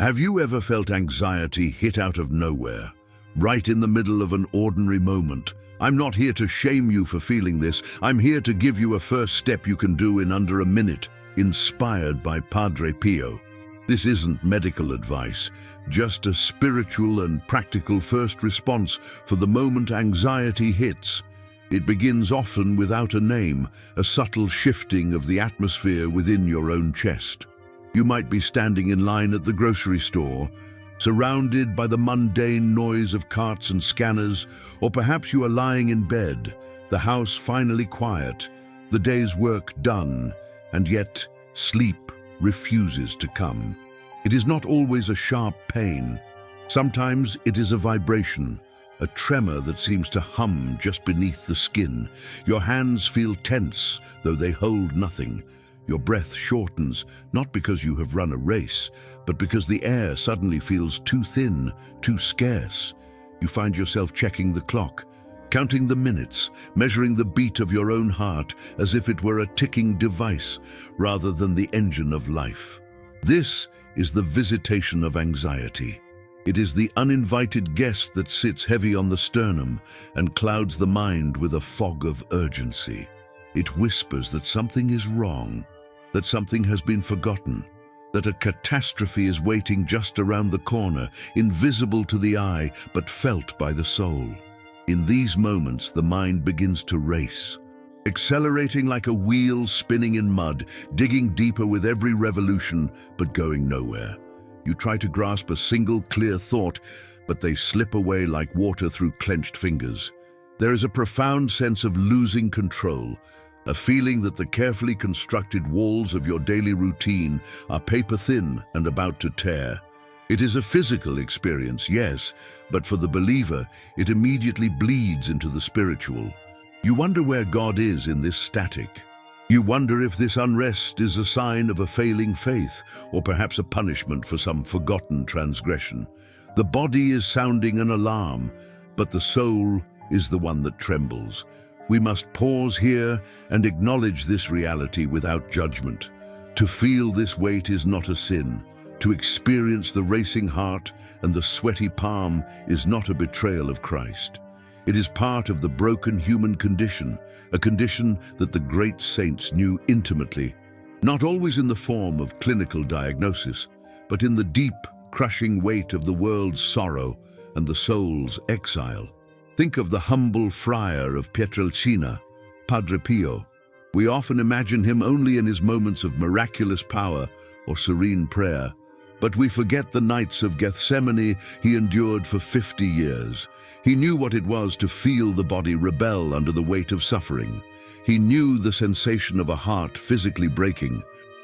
Have you ever felt anxiety hit out of nowhere, right in the middle of an ordinary moment? I'm not here to shame you for feeling this. I'm here to give you a first step you can do in under a minute, inspired by Padre Pio. This isn't medical advice, just a spiritual and practical first response for the moment anxiety hits. It begins often without a name, a subtle shifting of the atmosphere within your own chest. You might be standing in line at the grocery store, surrounded by the mundane noise of carts and scanners, or perhaps you are lying in bed, the house finally quiet, the day's work done, and yet sleep refuses to come. It is not always a sharp pain. Sometimes it is a vibration, a tremor that seems to hum just beneath the skin. Your hands feel tense, though they hold nothing. Your breath shortens, not because you have run a race, but because the air suddenly feels too thin, too scarce. You find yourself checking the clock, counting the minutes, measuring the beat of your own heart as if it were a ticking device rather than the engine of life. This is the visitation of anxiety. It is the uninvited guest that sits heavy on the sternum and clouds the mind with a fog of urgency. It whispers that something is wrong, that something has been forgotten, that a catastrophe is waiting just around the corner, invisible to the eye but felt by the soul. In these moments, the mind begins to race, accelerating like a wheel spinning in mud, digging deeper with every revolution, but going nowhere. You try to grasp a single clear thought, but they slip away like water through clenched fingers. There is a profound sense of losing control, a feeling that the carefully constructed walls of your daily routine are paper-thin and about to tear. It is a physical experience, yes, but for the believer, it immediately bleeds into the spiritual. You wonder where God is in this static. You wonder if this unrest is a sign of a failing faith, or perhaps a punishment for some forgotten transgression. The body is sounding an alarm, but the soul is the one that trembles. We must pause here and acknowledge this reality without judgment. To feel this weight is not a sin. To experience the racing heart and the sweaty palm is not a betrayal of Christ. It is part of the broken human condition, a condition that the great saints knew intimately, not always in the form of clinical diagnosis, but in the deep, crushing weight of the world's sorrow and the soul's exile. Think of the humble friar of Pietrelcina, Padre Pio. We often imagine him only in his moments of miraculous power or serene prayer, but we forget the nights of Gethsemane he endured for 50 years. He knew what it was to feel the body rebel under the weight of suffering. He knew the sensation of a heart physically breaking,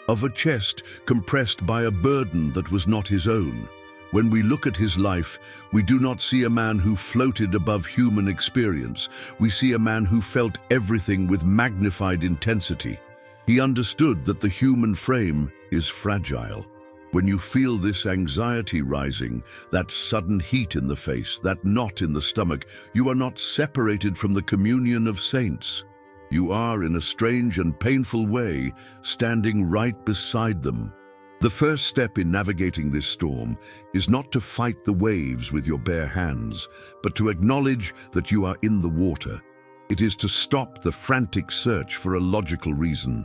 of a chest compressed by a burden that was not his own. When we look at his life, we do not see a man who floated above human experience. We see a man who felt everything with magnified intensity. He understood that the human frame is fragile. When you feel this anxiety rising, that sudden heat in the face, that knot in the stomach, you are not separated from the communion of saints. You are, in a strange and painful way, standing right beside them. The first step in navigating this storm is not to fight the waves with your bare hands, but to acknowledge that you are in the water. It is to stop the frantic search for a logical reason.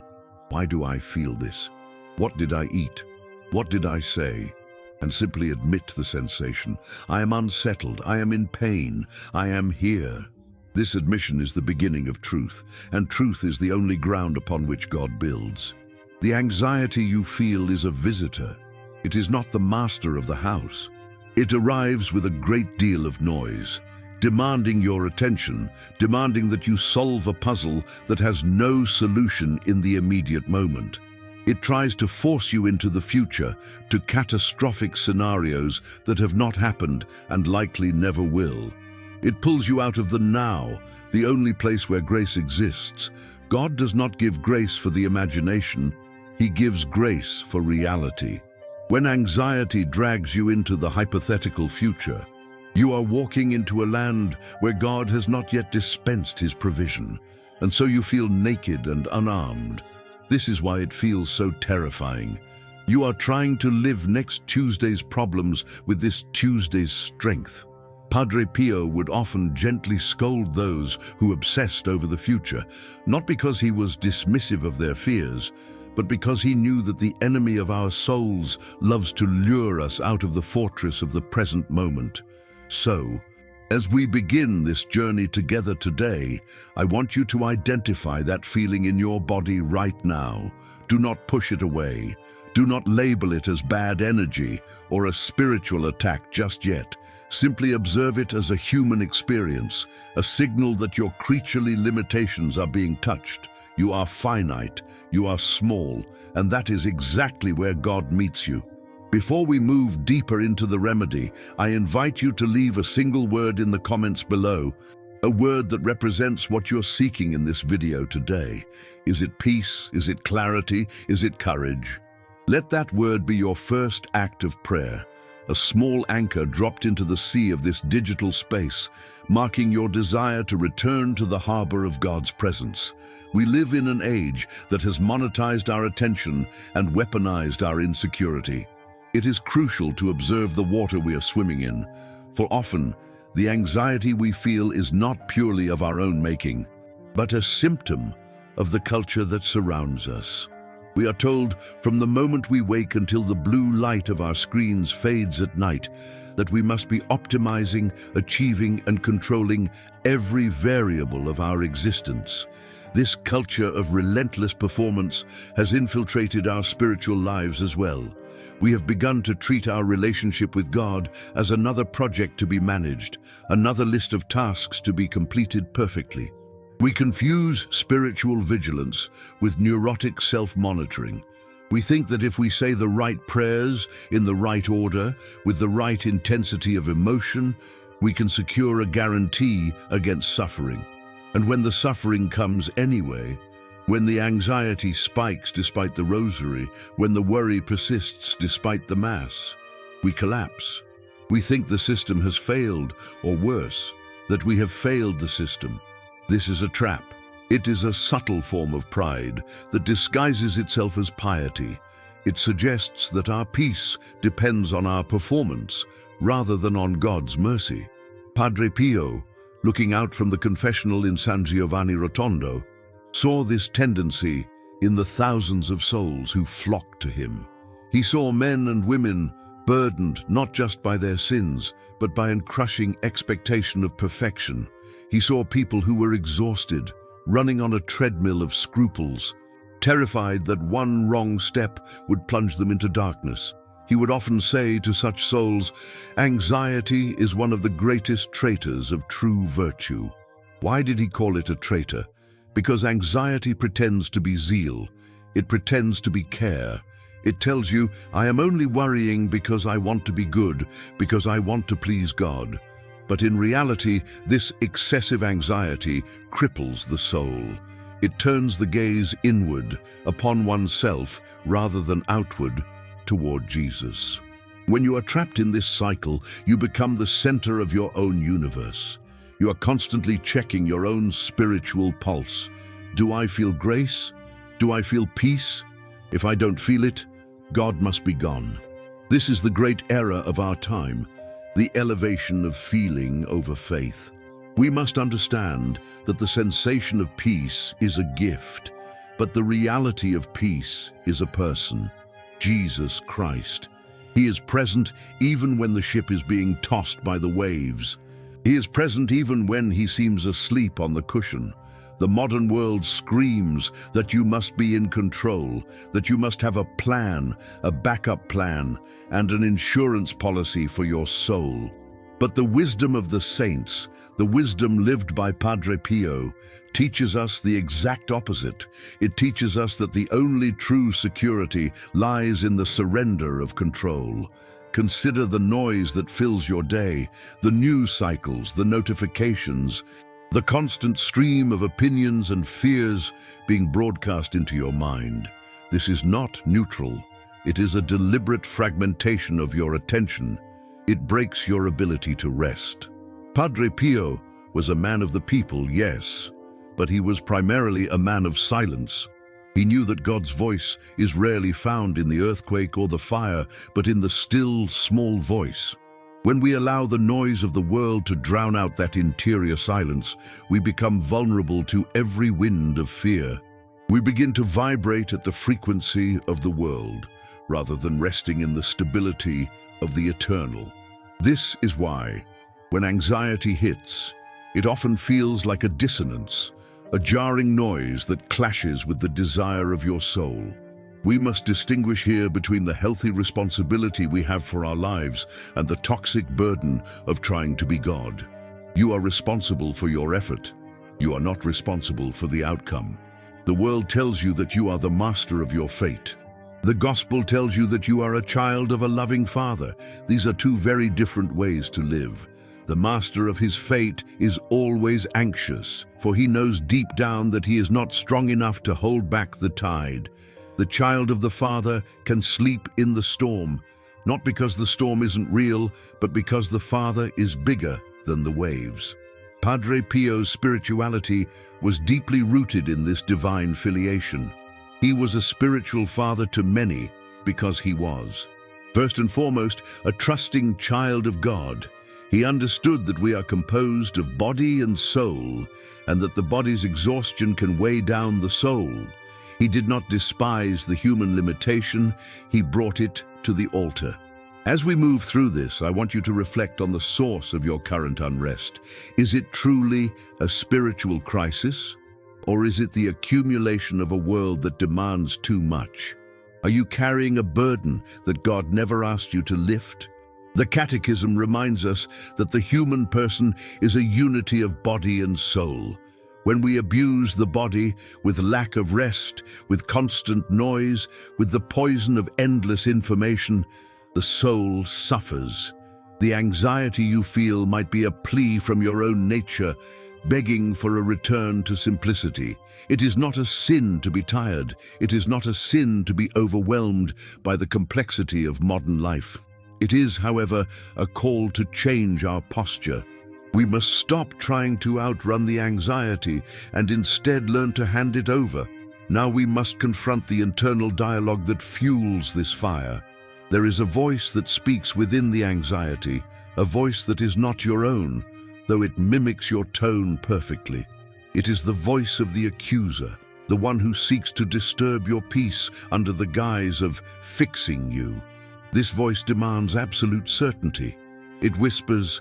Why do I feel this? What did I eat? What did I say? And simply admit the sensation. I am unsettled. I am in pain. I am here. This admission is the beginning of truth, and truth is the only ground upon which God builds. The anxiety you feel is a visitor. It is not the master of the house. It arrives with a great deal of noise, demanding your attention, demanding that you solve a puzzle that has no solution in the immediate moment. It tries to force you into the future, to catastrophic scenarios that have not happened and likely never will. It pulls you out of the now, the only place where grace exists. God does not give grace for the imagination. He gives grace for reality. When anxiety drags you into the hypothetical future, you are walking into a land where God has not yet dispensed his provision, and so you feel naked and unarmed. This is why it feels so terrifying. You are trying to live next Tuesday's problems with this Tuesday's strength. Padre Pio would often gently scold those who obsessed over the future, not because he was dismissive of their fears, but because he knew that the enemy of our souls loves to lure us out of the fortress of the present moment. So, as we begin this journey together today, I want you to identify that feeling in your body right now. Do not push it away. Do not label it as bad energy or a spiritual attack just yet. Simply observe it as a human experience, a signal that your creaturely limitations are being touched. You are finite, you are small, and that is exactly where God meets you. Before we move deeper into the remedy, I invite you to leave a single word in the comments below, a word that represents what you're seeking in this video today. Is it peace? Is it clarity? Is it courage? Let that word be your first act of prayer, a small anchor dropped into the sea of this digital space, marking your desire to return to the harbor of God's presence. We live in an age that has monetized our attention and weaponized our insecurity. It is crucial to observe the water we are swimming in, for often the anxiety we feel is not purely of our own making, but a symptom of the culture that surrounds us. We are told from the moment we wake until the blue light of our screens fades at night that we must be optimizing, achieving, and controlling every variable of our existence. This culture of relentless performance has infiltrated our spiritual lives as well. We have begun to treat our relationship with God as another project to be managed, another list of tasks to be completed perfectly. We confuse spiritual vigilance with neurotic self-monitoring. We think that if we say the right prayers in the right order, with the right intensity of emotion, we can secure a guarantee against suffering. And when the suffering comes anyway, when the anxiety spikes despite the Rosary, when the worry persists despite the Mass, we collapse. We think the system has failed, or worse, that we have failed the system. This is a trap. It is a subtle form of pride that disguises itself as piety. It suggests that our peace depends on our performance rather than on God's mercy. Padre Pio, looking out from the confessional in San Giovanni Rotondo, saw this tendency in the thousands of souls who flocked to him. He saw men and women burdened not just by their sins, but by a crushing expectation of perfection. He saw people who were exhausted, running on a treadmill of scruples, terrified that one wrong step would plunge them into darkness. He would often say to such souls, "Anxiety is one of the greatest traitors of true virtue." Why did he call it a traitor? Because anxiety pretends to be zeal. It pretends to be care. It tells you, "I am only worrying because I want to be good, because I want to please God." But in reality, this excessive anxiety cripples the soul. It turns the gaze inward, upon oneself, rather than outward, toward Jesus. When you are trapped in this cycle, you become the center of your own universe. You are constantly checking your own spiritual pulse. Do I feel grace? Do I feel peace? If I don't feel it, God must be gone. This is the great error of our time, the elevation of feeling over faith. We must understand that the sensation of peace is a gift, but the reality of peace is a person, Jesus Christ. He is present even when the ship is being tossed by the waves. He is present even when he seems asleep on the cushion. The modern world screams that you must be in control, that you must have a plan, a backup plan, and an insurance policy for your soul. But the wisdom of the saints, the wisdom lived by Padre Pio, teaches us the exact opposite. It teaches us that the only true security lies in the surrender of control. Consider the noise that fills your day, the news cycles, the notifications, the constant stream of opinions and fears being broadcast into your mind. This is not neutral. It is a deliberate fragmentation of your attention. It breaks your ability to rest. Padre Pio was a man of the people, yes, but he was primarily a man of silence. He knew that God's voice is rarely found in the earthquake or the fire, but in the still, small voice. When we allow the noise of the world to drown out that interior silence, we become vulnerable to every wind of fear. We begin to vibrate at the frequency of the world, rather than resting in the stability of the eternal. This is why, when anxiety hits, it often feels like a dissonance, a jarring noise that clashes with the desire of your soul. We must distinguish here between the healthy responsibility we have for our lives and the toxic burden of trying to be God. You are responsible for your effort. You are not responsible for the outcome. The world tells you that you are the master of your fate. The gospel tells you that you are a child of a loving Father. These are two very different ways to live. The master of his fate is always anxious, for he knows deep down that he is not strong enough to hold back the tide. The child of the Father can sleep in the storm, not because the storm isn't real, but because the Father is bigger than the waves. Padre Pio's spirituality was deeply rooted in this divine filiation. He was a spiritual father to many because he was, first and foremost, a trusting child of God. He understood that we are composed of body and soul, and that the body's exhaustion can weigh down the soul. He did not despise the human limitation, he brought it to the altar. As we move through this, I want you to reflect on the source of your current unrest. Is it truly a spiritual crisis? Or is it the accumulation of a world that demands too much? Are you carrying a burden that God never asked you to lift? The Catechism reminds us that the human person is a unity of body and soul. When we abuse the body with lack of rest, with constant noise, with the poison of endless information, the soul suffers. The anxiety you feel might be a plea from your own nature, begging for a return to simplicity. It is not a sin to be tired. It is not a sin to be overwhelmed by the complexity of modern life. It is, however, a call to change our posture. We must stop trying to outrun the anxiety and instead learn to hand it over. Now we must confront the internal dialogue that fuels this fire. There is a voice that speaks within the anxiety, a voice that is not your own, though it mimics your tone perfectly. It is the voice of the accuser, the one who seeks to disturb your peace under the guise of fixing you. This voice demands absolute certainty. It whispers,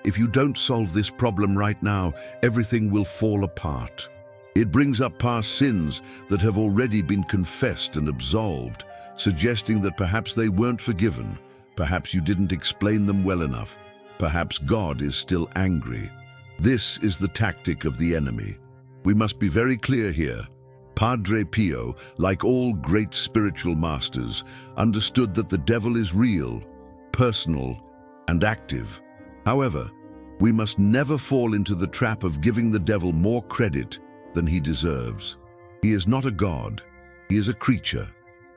"If you don't solve this problem right now, everything will fall apart." It brings up past sins that have already been confessed and absolved, suggesting that perhaps they weren't forgiven, perhaps you didn't explain them well enough, perhaps God is still angry. This is the tactic of the enemy. We must be very clear here. Padre Pio, like all great spiritual masters, understood that the devil is real, personal, and active. However, we must never fall into the trap of giving the devil more credit than he deserves. He is not a god. He is a creature,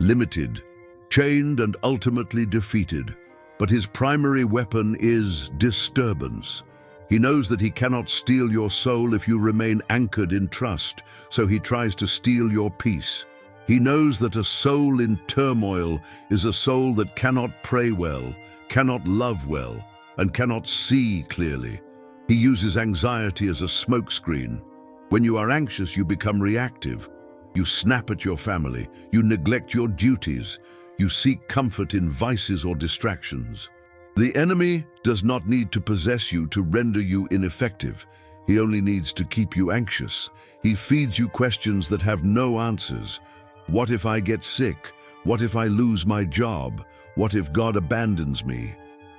limited, chained, and ultimately defeated. But his primary weapon is disturbance. He knows that he cannot steal your soul if you remain anchored in trust, so he tries to steal your peace. He knows that a soul in turmoil is a soul that cannot pray well, cannot love well, and cannot see clearly. He uses anxiety as a smokescreen. When you are anxious, you become reactive. You snap at your family. You neglect your duties. You seek comfort in vices or distractions. The enemy does not need to possess you to render you ineffective. He only needs to keep you anxious. He feeds you questions that have no answers. What if I get sick? What if I lose my job? What if God abandons me?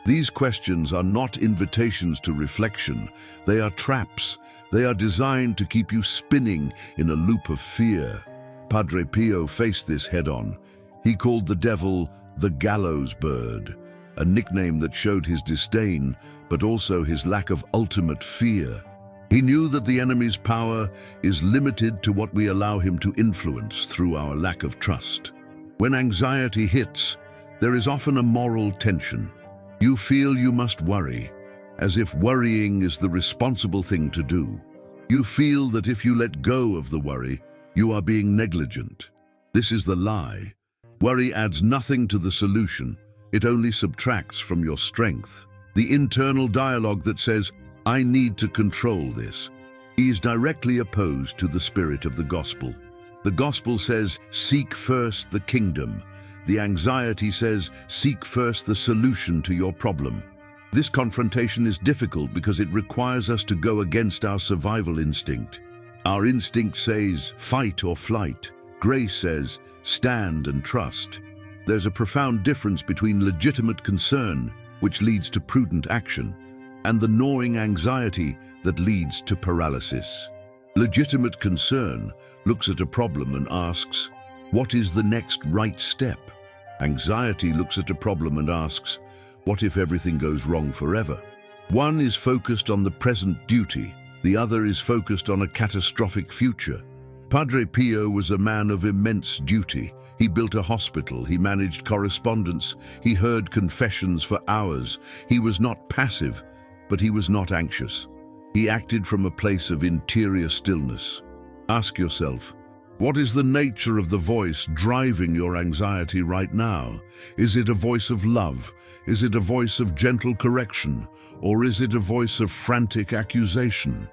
These questions are not invitations to reflection. They are traps. They are designed to keep you spinning in a loop of fear. Padre Pio faced this head-on. He called the devil the gallows bird, a nickname that showed his disdain, but also his lack of ultimate fear. He knew that the enemy's power is limited to what we allow him to influence through our lack of trust. When anxiety hits, there is often a moral tension. You feel you must worry, as if worrying is the responsible thing to do. You feel that if you let go of the worry, you are being negligent. This is the lie. Worry adds nothing to the solution. It only subtracts from your strength. The internal dialogue that says, "I need to control this," is directly opposed to the spirit of the gospel. The gospel says, "Seek first the kingdom." The anxiety says, "Seek first the solution to your problem." This confrontation is difficult because it requires us to go against our survival instinct. Our instinct says, "Fight or flight." Grace says, "Stand and trust." There's a profound difference between legitimate concern, which leads to prudent action, and the gnawing anxiety that leads to paralysis. Legitimate concern looks at a problem and asks, "What is the next right step?" Anxiety looks at a problem and asks, "What if everything goes wrong forever?" One is focused on the present duty, the other is focused on a catastrophic future. Padre Pio was a man of immense duty. He built a hospital, he managed correspondence, he heard confessions for hours. He was not passive, but he was not anxious. He acted from a place of interior stillness. Ask yourself, what is the nature of the voice driving your anxiety right now? Is it a voice of love? Is it a voice of gentle correction? Or is it a voice of frantic accusation?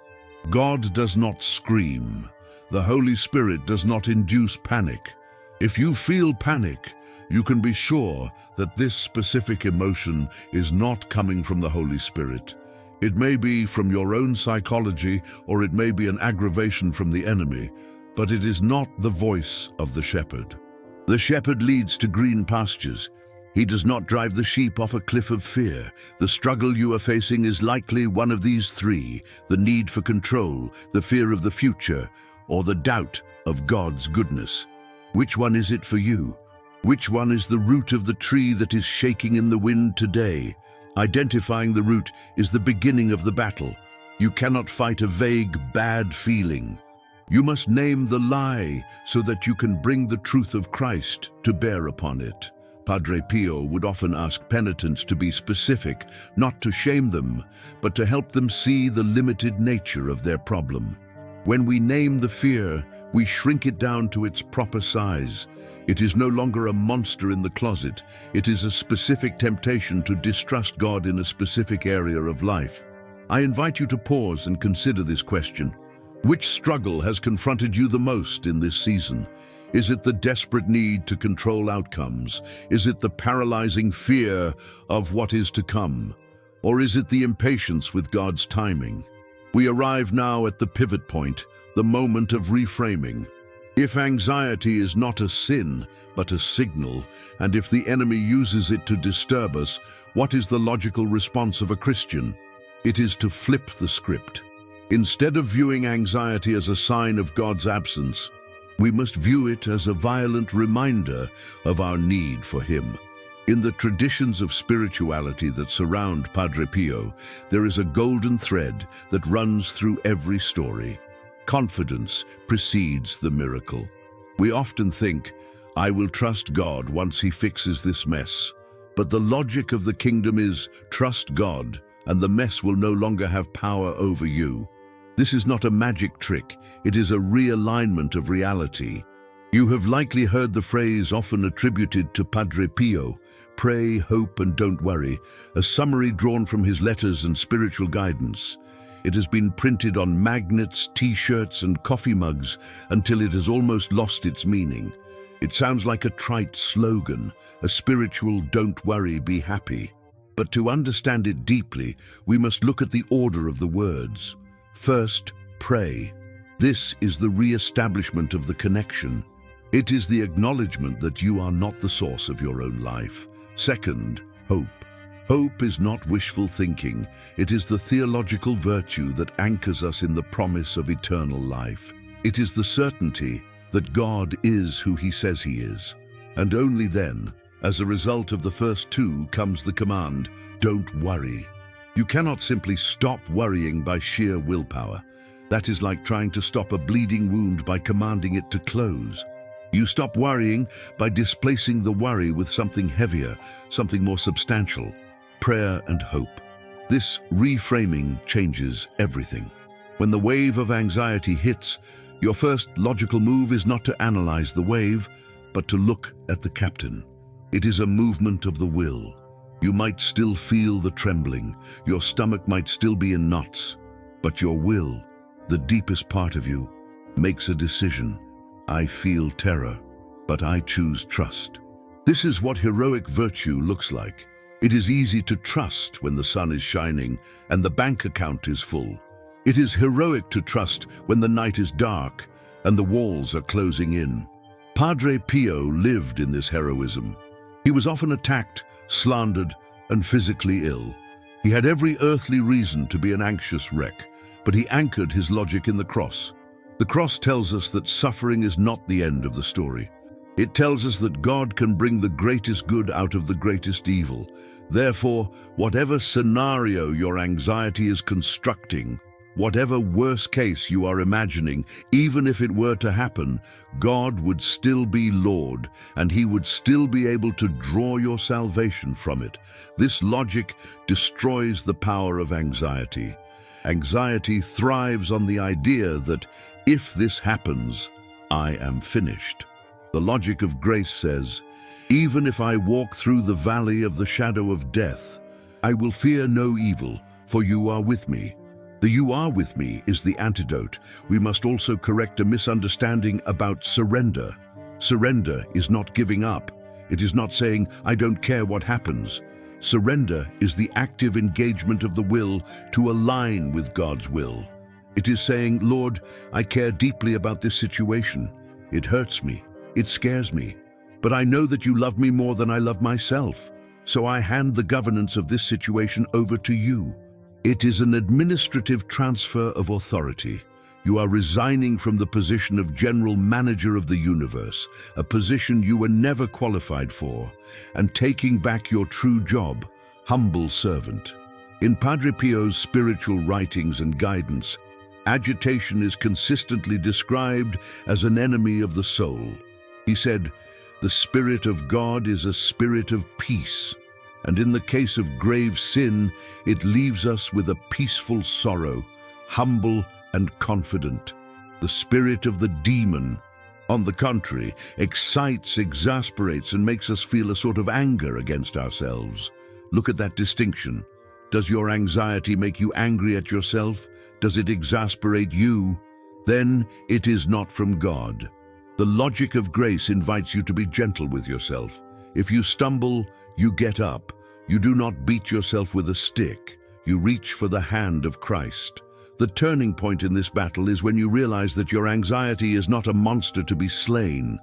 God does not scream. The Holy Spirit does not induce panic. If you feel panic, you can be sure that this specific emotion is not coming from the Holy Spirit. It may be from your own psychology, or it may be an aggravation from the enemy, but it is not the voice of the shepherd. The shepherd leads to green pastures. He does not drive the sheep off a cliff of fear. The struggle you are facing is likely one of these three: the need for control, the fear of the future, or the doubt of God's goodness. Which one is it for you? Which one is the root of the tree that is shaking in the wind today? Identifying the root is the beginning of the battle. You cannot fight a vague, bad feeling. You must name the lie so that you can bring the truth of Christ to bear upon it. Padre Pio would often ask penitents to be specific, not to shame them, but to help them see the limited nature of their problem. When we name the fear, we shrink it down to its proper size. It is no longer a monster in the closet. It is a specific temptation to distrust God in a specific area of life. I invite you to pause and consider this question. Which struggle has confronted you the most in this season? Is it the desperate need to control outcomes? Is it the paralyzing fear of what is to come? Or is it the impatience with God's timing? We arrive now at the pivot point, the moment of reframing. If anxiety is not a sin, but a signal, and if the enemy uses it to disturb us, what is the logical response of a Christian? It is to flip the script. Instead of viewing anxiety as a sign of God's absence, we must view it as a violent reminder of our need for Him. In the traditions of spirituality that surround Padre Pio, there is a golden thread that runs through every story. Confidence precedes the miracle. We often think, "I will trust God once He fixes this mess." But the logic of the kingdom is, trust God, and the mess will no longer have power over you. This is not a magic trick, it is a realignment of reality. You have likely heard the phrase often attributed to Padre Pio, "Pray, hope, and don't worry," a summary drawn from his letters and spiritual guidance. It has been printed on magnets, t-shirts, and coffee mugs until it has almost lost its meaning. It sounds like a trite slogan, a spiritual "don't worry, be happy." But to understand it deeply, we must look at the order of the words. First, pray. This is the re-establishment of the connection. It is the acknowledgement that you are not the source of your own life. Second, hope. Hope is not wishful thinking. It is the theological virtue that anchors us in the promise of eternal life. It is the certainty that God is who He says He is. And only then, as a result of the first two, comes the command, don't worry. You cannot simply stop worrying by sheer willpower. That is like trying to stop a bleeding wound by commanding it to close. You stop worrying by displacing the worry with something heavier, something more substantial. Prayer and hope. This reframing changes everything. When the wave of anxiety hits, your first logical move is not to analyze the wave, but to look at the captain. It is a movement of the will. You might still feel the trembling, your stomach might still be in knots, but your will, the deepest part of you, makes a decision. I feel terror, but I choose trust. This is what heroic virtue looks like. It is easy to trust when the sun is shining and the bank account is full. It is heroic to trust when the night is dark and the walls are closing in. Padre Pio lived in this heroism. He was often attacked, slandered, and physically ill. He had every earthly reason to be an anxious wreck, but he anchored his logic in the cross. The cross tells us that suffering is not the end of the story. It tells us that God can bring the greatest good out of the greatest evil. Therefore, whatever scenario your anxiety is constructing, whatever worst case you are imagining, even if it were to happen, God would still be Lord, and He would still be able to draw your salvation from it. This logic destroys the power of anxiety. Anxiety thrives on the idea that if this happens, I am finished. The logic of grace says, even if I walk through the valley of the shadow of death, I will fear no evil, for you are with me. The "you are with me" is the antidote. We must also correct a misunderstanding about surrender. Surrender is not giving up. It is not saying, I don't care what happens. Surrender is the active engagement of the will to align with God's will. It is saying, Lord, I care deeply about this situation. It hurts me. It scares me. But I know that you love me more than I love myself. So I hand the governance of this situation over to you. It is an administrative transfer of authority. You are resigning from the position of general manager of the universe, a position you were never qualified for, and taking back your true job, humble servant. In Padre Pio's spiritual writings and guidance, agitation is consistently described as an enemy of the soul. He said, the Spirit of God is a spirit of peace, and in the case of grave sin, it leaves us with a peaceful sorrow, humble and confident. The spirit of the demon, on the contrary, excites, exasperates, and makes us feel a sort of anger against ourselves. Look at that distinction. Does your anxiety make you angry at yourself? Does it exasperate you? Then it is not from God. The logic of grace invites you to be gentle with yourself. If you stumble, you get up. You do not beat yourself with a stick. You reach for the hand of Christ. The turning point in this battle is when you realize that your anxiety is not a monster to be slain,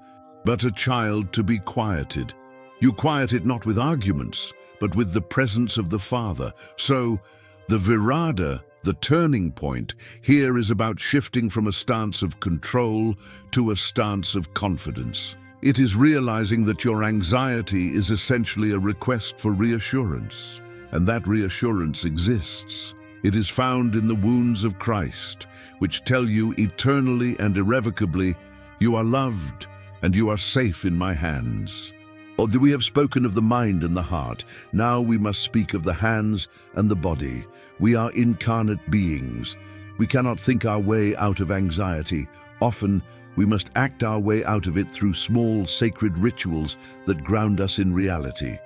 but a child to be quieted. You quiet it not with arguments, but with the presence of the Father. So, the virada, the turning point, here is about shifting from a stance of control to a stance of confidence. It is realizing that your anxiety is essentially a request for reassurance, and that reassurance exists. It is found in the wounds of Christ, which tell you eternally and irrevocably, you are loved and you are safe in my hands. Although we have spoken of the mind and the heart, now we must speak of the hands and the body. We are incarnate beings. We cannot think our way out of anxiety. Often, we must act our way out of it through small, sacred rituals that ground us in reality.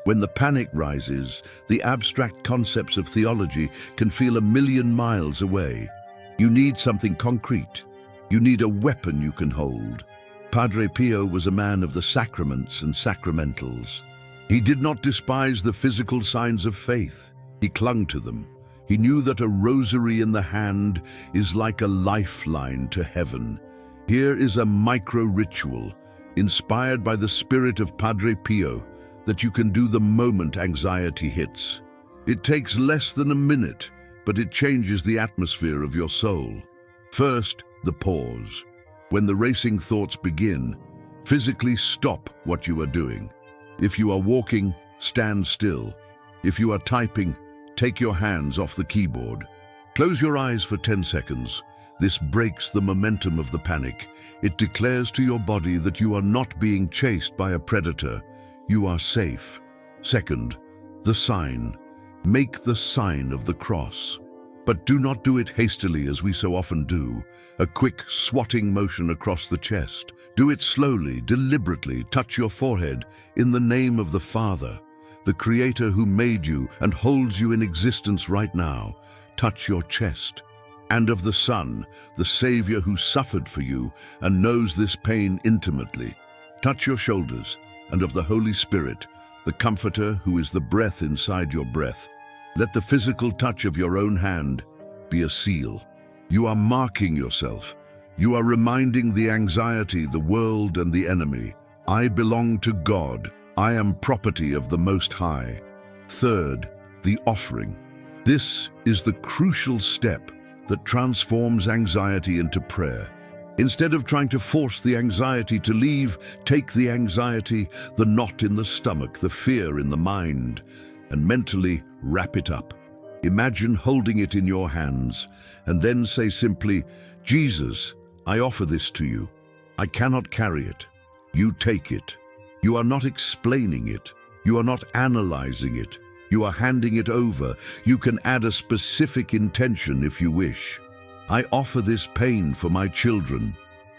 When the panic rises, the abstract concepts of theology can feel a million miles away. You need something concrete. You need a weapon you can hold. Padre Pio was a man of the sacraments and sacramentals. He did not despise the physical signs of faith. He clung to them. He knew that a rosary in the hand is like a lifeline to heaven. Here is a micro-ritual, inspired by the spirit of Padre Pio, that you can do the moment anxiety hits. It takes less than a minute, but it changes the atmosphere of your soul. First, the pause. When the racing thoughts begin, physically stop what you are doing. If you are walking, stand still. If you are typing, take your hands off the keyboard. Close your eyes for 10 seconds. This breaks the momentum of the panic. It declares to your body that you are not being chased by a predator. You are safe. Second, the sign. Make the sign of the cross. But do not do it hastily as we so often do, a quick swatting motion across the chest. Do it slowly, deliberately. Touch your forehead in the name of the Father, the Creator who made you and holds you in existence right now. Touch your chest. And of the Son, the Savior who suffered for you and knows this pain intimately. Touch your shoulders, and of the Holy Spirit, the Comforter who is the breath inside your breath. Let the physical touch of your own hand be a seal. You are marking yourself. You are reminding the anxiety, the world, and the enemy, I belong to God. I am property of the Most High. Third, the offering. This is the crucial step that transforms anxiety into prayer. Instead of trying to force the anxiety to leave, take the anxiety, the knot in the stomach, the fear in the mind, and mentally wrap it up. Imagine holding it in your hands, and then say simply, Jesus, I offer this to you. I cannot carry it. You take it. You are not explaining it. You are not analyzing it. You are handing it over. You can add a specific intention if you wish. I offer this pain for my children.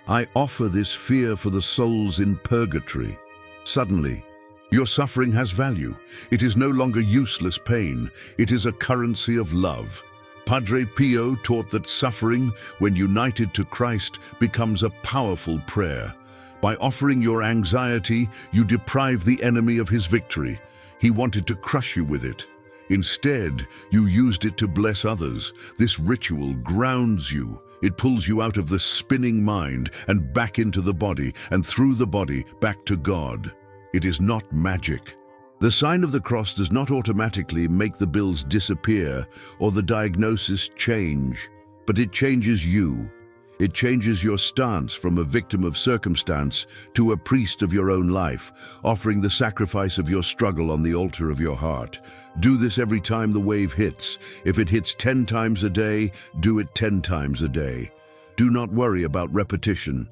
I offer this fear for the souls in purgatory. Suddenly, your suffering has value. It is no longer useless pain. It is a currency of love. Padre Pio taught that suffering, when united to Christ, becomes a powerful prayer. By offering your anxiety, you deprive the enemy of his victory. He wanted to crush you with it. Instead, you used it to bless others. This ritual grounds you. It pulls you out of the spinning mind and back into the body, and through the body back to God. It is not magic. The sign of the cross does not automatically make the bills disappear or the diagnosis change, but it changes you. It changes your stance from a victim of circumstance to a priest of your own life, offering the sacrifice of your struggle on the altar of your heart. Do this every time the wave hits. If it hits 10 times a day, do it 10 times a day. Do not worry about repetition.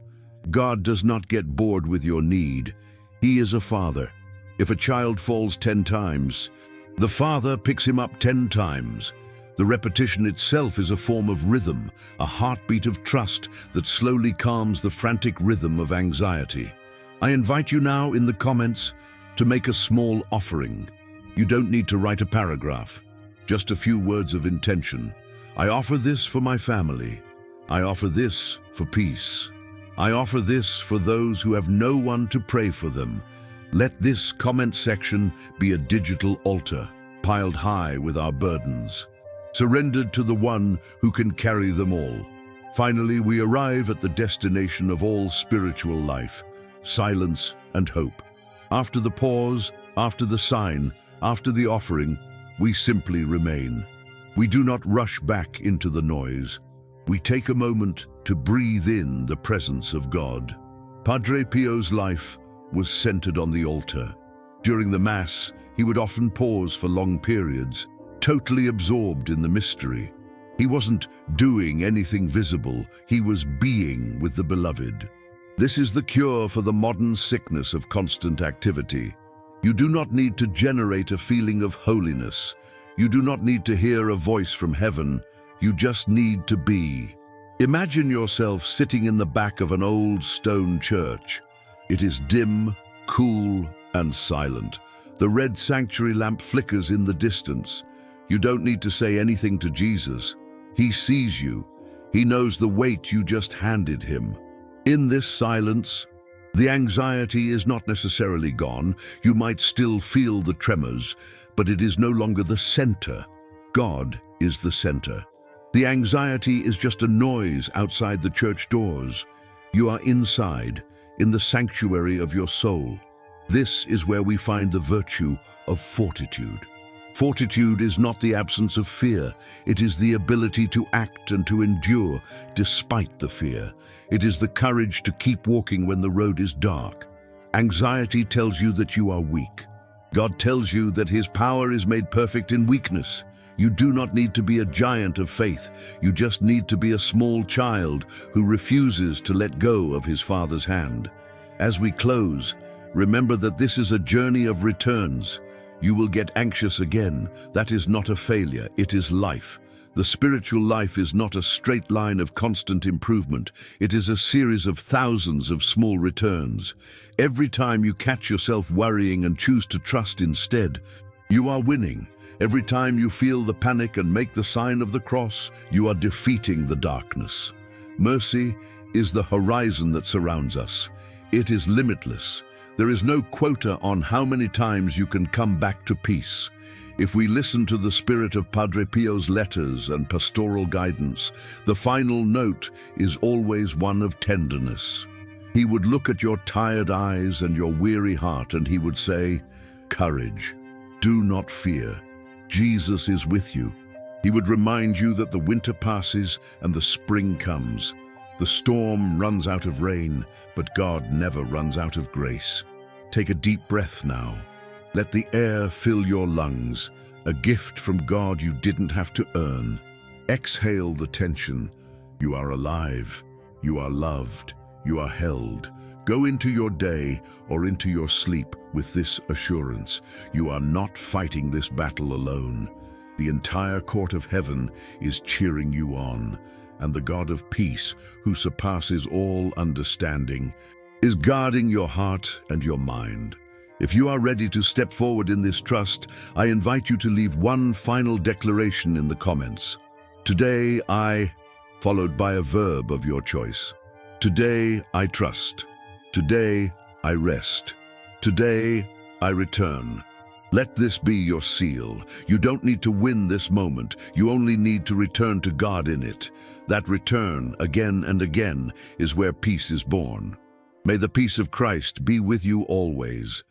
God does not get bored with your need. He is a father. If a child falls 10 times, the father picks him up 10 times. The repetition itself is a form of rhythm, a heartbeat of trust that slowly calms the frantic rhythm of anxiety. I invite you now in the comments to make a small offering. You don't need to write a paragraph, just a few words of intention. I offer this for my family. I offer this for peace. I offer this for those who have no one to pray for them. Let this comment section be a digital altar, piled high with our burdens, surrendered to the one who can carry them all. Finally, we arrive at the destination of all spiritual life, silence and hope. After the pause, after the sign, after the offering, we simply remain. We do not rush back into the noise. We take a moment to breathe in the presence of God. Padre Pio's life was centered on the altar. During the Mass, he would often pause for long periods, totally absorbed in the mystery. He wasn't doing anything visible, he was being with the beloved. This is the cure for the modern sickness of constant activity. You do not need to generate a feeling of holiness. You do not need to hear a voice from heaven. You just need to be. Imagine yourself sitting in the back of an old stone church. It is dim, cool, and silent. The red sanctuary lamp flickers in the distance. You don't need to say anything to Jesus. He sees you. He knows the weight you just handed him. In this silence, the anxiety is not necessarily gone. You might still feel the tremors, but it is no longer the center. God is the center. The anxiety is just a noise outside the church doors. You are inside, in the sanctuary of your soul. This is where we find the virtue of fortitude. Fortitude is not the absence of fear. It is the ability to act and to endure despite the fear. It is the courage to keep walking when the road is dark. Anxiety tells you that you are weak. God tells you that His power is made perfect in weakness. You do not need to be a giant of faith. You just need to be a small child who refuses to let go of his Father's hand. As we close, remember that this is a journey of returns. You will get anxious again. That is not a failure, it is life. The spiritual life is not a straight line of constant improvement. It is a series of thousands of small returns. Every time you catch yourself worrying and choose to trust instead, you are winning. Every time you feel the panic and make the sign of the cross, you are defeating the darkness. Mercy is the horizon that surrounds us. It is limitless. There is no quota on how many times you can come back to peace. If we listen to the spirit of Padre Pio's letters and pastoral guidance, the final note is always one of tenderness. He would look at your tired eyes and your weary heart and he would say, "Courage, do not fear. Jesus is with you." He would remind you that the winter passes and the spring comes. The storm runs out of rain, but God never runs out of grace. Take a deep breath now. Let the air fill your lungs, a gift from God you didn't have to earn. Exhale the tension. You are alive. You are loved. You are held. Go into your day or into your sleep with this assurance. You are not fighting this battle alone. The entire court of heaven is cheering you on, and the God of peace, who surpasses all understanding, is guarding your heart and your mind. If you are ready to step forward in this trust, I invite you to leave one final declaration in the comments. Today I, followed by a verb of your choice. Today I trust. Today I rest. Today I return. Let this be your seal. You don't need to win this moment. You only need to return to God in it. That return, again and again, is where peace is born. May the peace of Christ be with you always.